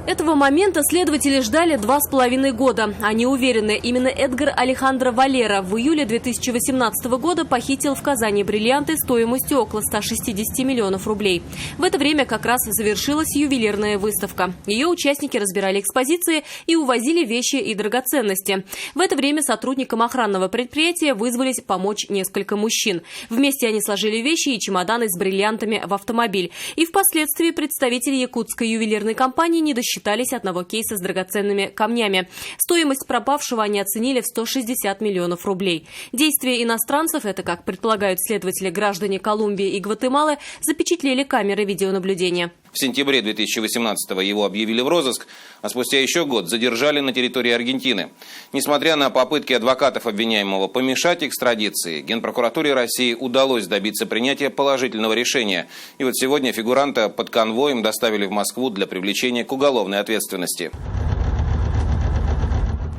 Этого момента следователи ждали 2,5 года. Они уверены, именно Эдгар Алехандро Валера в июле 2018 года похитил в Казани бриллианты стоимостью около 160 миллионов рублей. В это время как раз завершилась ювелирная выставка. Ее участники разбирали экспозиции и увозили вещи и драгоценности. В это время сотрудникам охранного предприятия вызвались помочь несколько мужчин. Вместе они сложили вещи и чемоданы с бриллиантами в автомобиль. И впоследствии представители якутской ювелирной компании не досчитались одного кейса с драгоценными камнями. Стоимость пропавшего они оценили в 160 миллионов рублей. Действия иностранцев, это, как предполагают следователи, граждане Колумбии и Гватемалы, запечатлели камеры видеонаблюдения. В сентябре 2018-го его объявили в розыск, а спустя еще год задержали на территории Аргентины. Несмотря на попытки адвокатов обвиняемого помешать экстрадиции, Генпрокуратуре России удалось добиться принятия положительного решения. И вот сегодня фигуранта под конвоем доставили в Москву для привлечения к уголовной ответственности.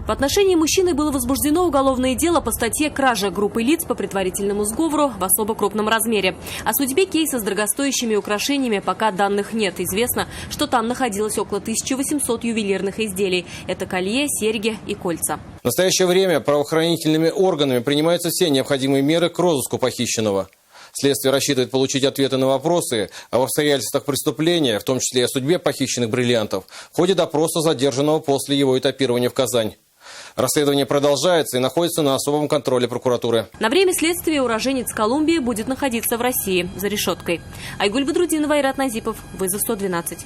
В отношении мужчины было возбуждено уголовное дело по статье «Кража группы лиц по предварительному сговору в особо крупном размере». О судьбе кейса с дорогостоящими украшениями пока данных нет. Известно, что там находилось около 1800 ювелирных изделий. Это колье, серьги и кольца. В настоящее время правоохранительными органами принимаются все необходимые меры к розыску похищенного. Следствие рассчитывает получить ответы на вопросы об обстоятельствах преступления, в том числе и о судьбе похищенных бриллиантов, в ходе допроса задержанного после его этапирования в Казань. Расследование продолжается и находится на особом контроле прокуратуры. На время следствия уроженец Колумбии будет находиться в России за решеткой. Айгуль Бадрудинова, Айрат Назипов, Вызов 112.